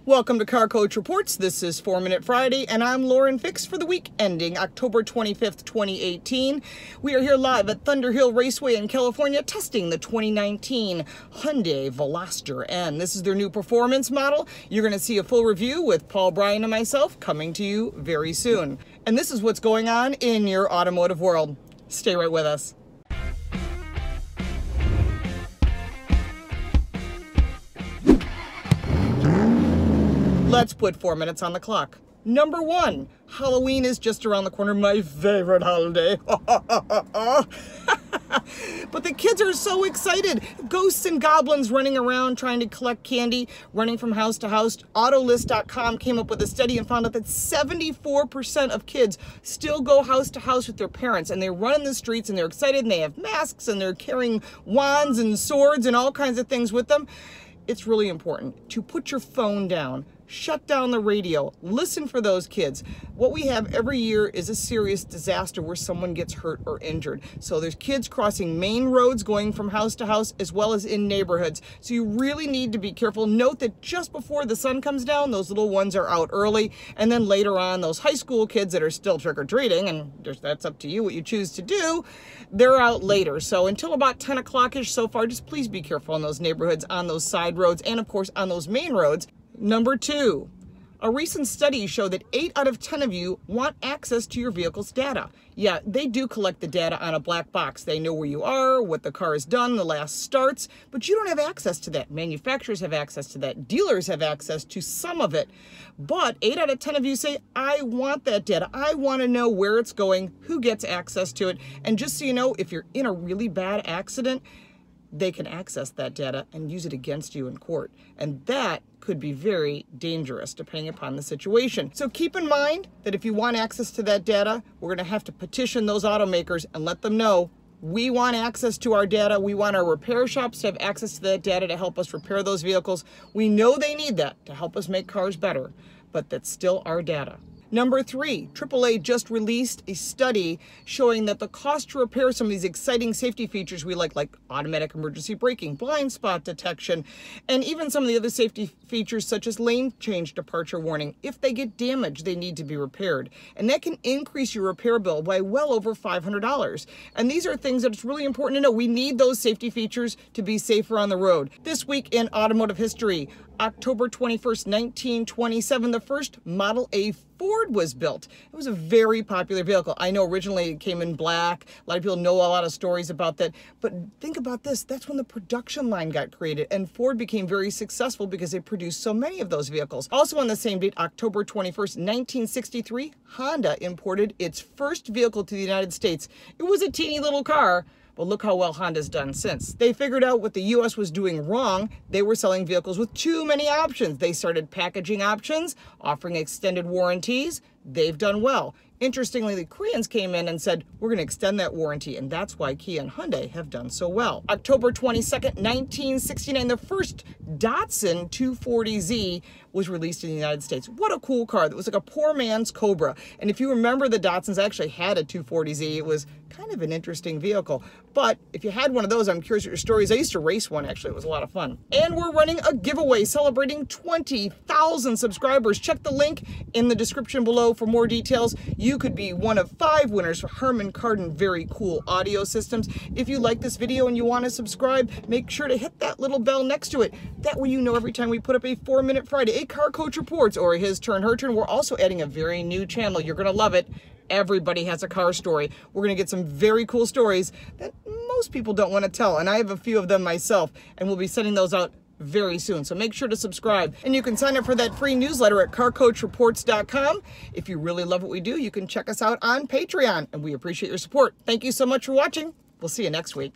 Welcome to Car Coach Reports. This is 4-Minute Friday, and I'm Lauren Fix for the week ending October 25th, 2018. We are here live at Thunder Hill Raceway in California testing the 2019 Hyundai Veloster N. This is their new performance model. You're going to see a full review with Paul Bryan and myself coming to you very soon. And this is what's going on in your automotive world. Stay right with us. Let's put 4 minutes on the clock. Number one, Halloween is just around the corner. My favorite holiday. But the kids are so excited. Ghosts and goblins running around trying to collect candy, running from house to house. Autolist.com came up with a study and found out that 74% of kids still go house to house with their parents, and they run in the streets and they're excited and they have masks and they're carrying wands and swords and all kinds of things with them. It's really important to put your phone down. Shut down the radio. Listen for those kids. What we have every year is a serious disaster where someone gets hurt or injured. So there's kids crossing main roads going from house to house as well as in neighborhoods. So you really need to be careful. Note that just before the sun comes down, those little ones are out early. And then later on, those high school kids that are still trick-or-treating, and that's up to you what you choose to do, they're out later. So until about 10 o'clock-ish so far, just please be careful in those neighborhoods, on those side roads, and of course on those main roads. Number two, a recent study showed that 8 out of 10 of you want access to your vehicle's data. Yeah, they do collect the data on a black box. They know where you are, what the car has done, the last starts, but you don't have access to that. Manufacturers have access to that. Dealers have access to some of it. But 8 out of 10 of you say, I want that data. I want to know where it's going, who gets access to it. And just so you know, if you're in a really bad accident, they can access that data and use it against you in court. And that could be very dangerous depending upon the situation. So keep in mind that if you want access to that data, we're going to have to petition those automakers and let them know we want access to our data. We want our repair shops to have access to that data to help us repair those vehicles. We know they need that to help us make cars better, but that's still our data. Number three, AAA just released a study showing that the cost to repair some of these exciting safety features we like automatic emergency braking, blind spot detection, and even some of the other safety features such as lane change departure warning. If they get damaged, they need to be repaired. And that can increase your repair bill by well over $500. And these are things that it's really important to know. We need those safety features to be safer on the road. This week in automotive history, October 21st, 1927, the first Model A Ford was built. It was a very popular vehicle. I know originally it came in black. A lot of people know a lot of stories about that. But think about this. That's when the production line got created. And Ford became very successful because they produced so many of those vehicles. Also on the same date, October 21st, 1963, Honda imported its first vehicle to the United States. It was a teeny little car. But look how well Honda's done since. They figured out what the US was doing wrong. They were selling vehicles with too many options. They started packaging options, offering extended warranties. They've done well. Interestingly, the Koreans came in and said, we're going to extend that warranty, and that's why Kia and Hyundai have done so well. October 22nd, 1969, the first Datsun 240Z was released in the United States. What a cool car. That was like a poor man's Cobra. And if you remember the Datsuns, I actually had a 240Z. It was kind of an interesting vehicle. But if you had one of those, I'm curious what your story is. I used to race one, actually. It was a lot of fun. And we're running a giveaway celebrating 20,000 subscribers. Check the link in the description below for more details. You could be one of 5 winners for Harman Kardon Very Cool Audio Systems. If you like this video and you want to subscribe, make sure to hit that little bell next to it. That way you know every time we put up a 4-Minute Friday, a Car Coach Reports, or a His Turn, Her Turn. We're also adding a very new channel. You're going to love it. Everybody has a car story. We're going to get some very cool stories that most people don't want to tell, and I have a few of them myself, and we'll be sending those out very soon. So make sure to subscribe, and you can sign up for that free newsletter at carcoachreports.com. If you really love what we do, you can check us out on Patreon, and we appreciate your support. Thank you so much for watching. We'll see you next week.